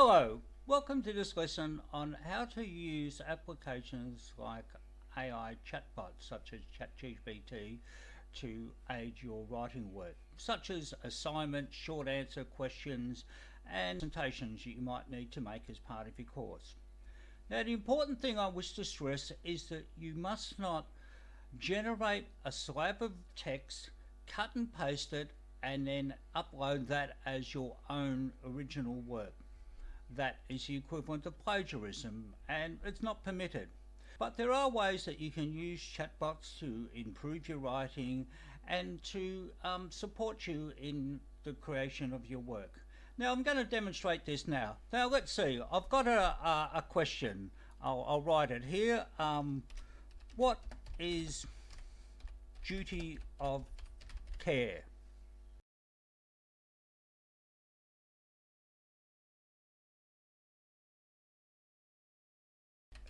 Hello, welcome to this lesson on how to use applications like AI chatbots such as ChatGPT to aid your writing work, such as assignments, short answer questions and presentations you might need to make as part of your course. Now, the important thing I wish to stress is that you must not generate a slab of text, cut and paste it, and then upload that as your own original work. That is the equivalent of plagiarism, and it's not permitted. But there are ways that you can use chatbots to improve your writing and to support you in the creation of your work. Now I'm going to demonstrate this now. Now let's see, I've got a question. I'll write it here. What is duty of care?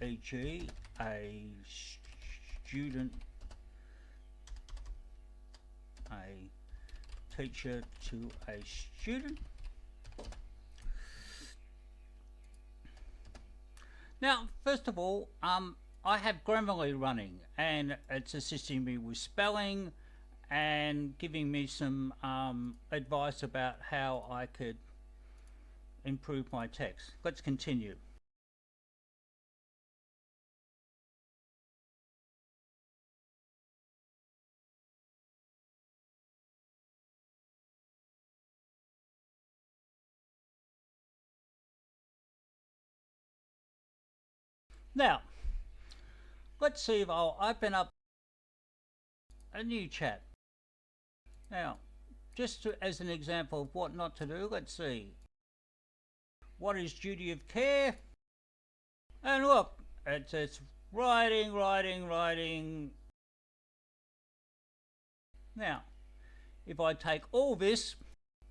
E.g. a student, a teacher to a student. Now, first of all, I have Grammarly running and it's assisting me with spelling and giving me some advice about how I could improve my text. Let's continue. Now, let's see if I'll open up a new chat. Now, just as an example of what not to do, let's see. What is duty of care? And look, it says writing. Now, if I take all this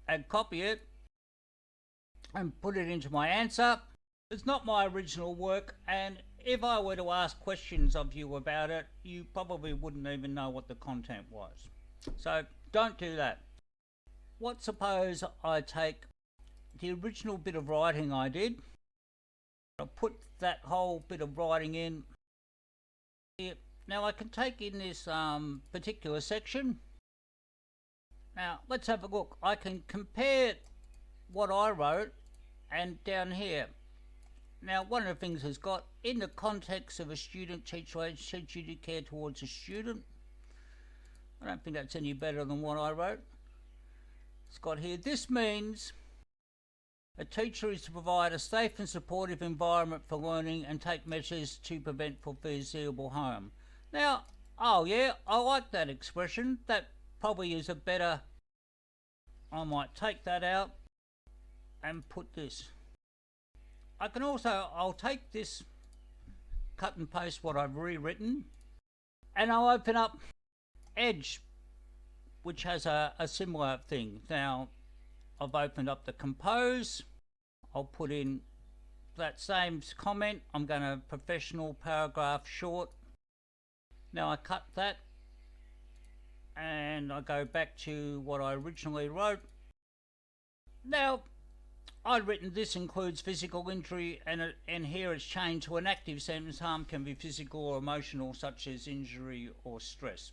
and copy it and put it into my answer, it's not my original work, and if I were to ask questions of you about it, you probably wouldn't even know what the content was. So don't do that. What suppose I take the original bit of writing I did, I put that whole bit of writing in here. Now I can take in this particular section. Now let's have a look. I can compare what I wrote and down here. Now, one of the things it's got, in the context of a student, teacher duty care towards a student. I don't think that's any better than what I wrote. It's got here, this means a teacher is to provide a safe and supportive environment for learning and take measures to prevent foreseeable harm. Now, oh yeah, I like that expression. That probably is a better, I might take that out and put this. I can also, I'll take this, cut and paste what I've rewritten, and I'll open up Edge, which has a similar thing. Now, I've opened up the compose. I'll put in that same comment. I'm going to professional paragraph short. Now I cut that, and I go back to what I originally wrote. Now, I'd written this includes physical injury, and here it's changed to an active sentence. Harm can be physical or emotional, such as injury or stress.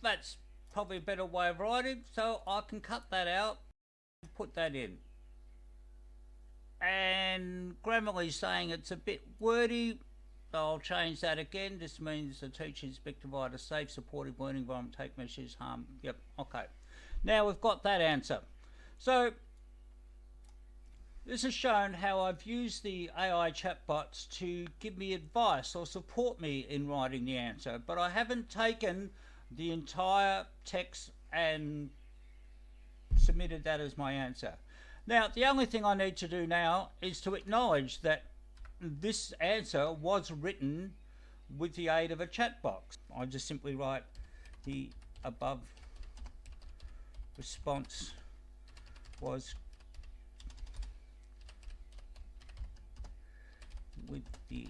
That's probably a better way of writing, so I can cut that out and put that in. And Grammarly's saying it's a bit wordy, so I'll change that again. This means the teacher is expected to provide a safe, supportive learning environment, take measures, harm. Yep, okay. Now we've got that answer. So this has shown how I've used the AI chatbots to give me advice or support me in writing the answer, but I haven't taken the entire text and submitted that as my answer. Now, the only thing I need to do now is to acknowledge that this answer was written with the aid of a chat box. I just simply write the above response was with the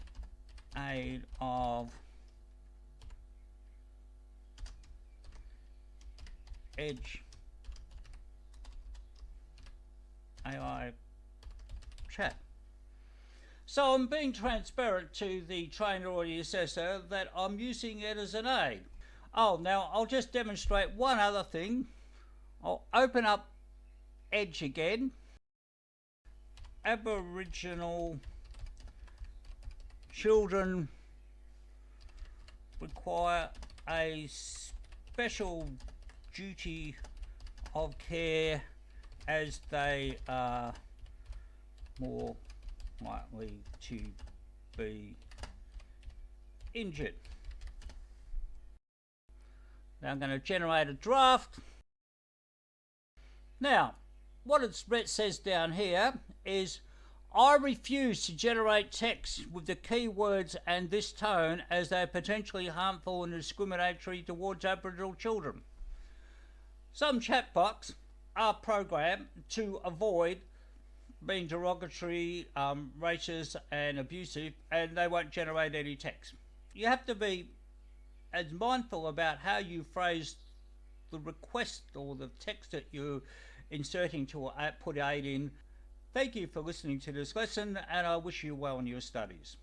aid of Edge AI chat. So I'm being transparent to the trainer or the assessor that I'm using it as an aid. Oh, now I'll just demonstrate one other thing. I'll open up Edge again. Aboriginal children require a special duty of care as they are more likely to be injured. Now I'm going to generate a draft. Now, what it says down here is, I refuse to generate text with the keywords and this tone as they are potentially harmful and discriminatory towards Aboriginal children. Some chatbots are programmed to avoid being derogatory, racist and abusive, and they won't generate any text. You have to be as mindful about how you phrase the request or the text that you're inserting to put aid in. Thank you for listening to this lesson, and I wish you well in your studies.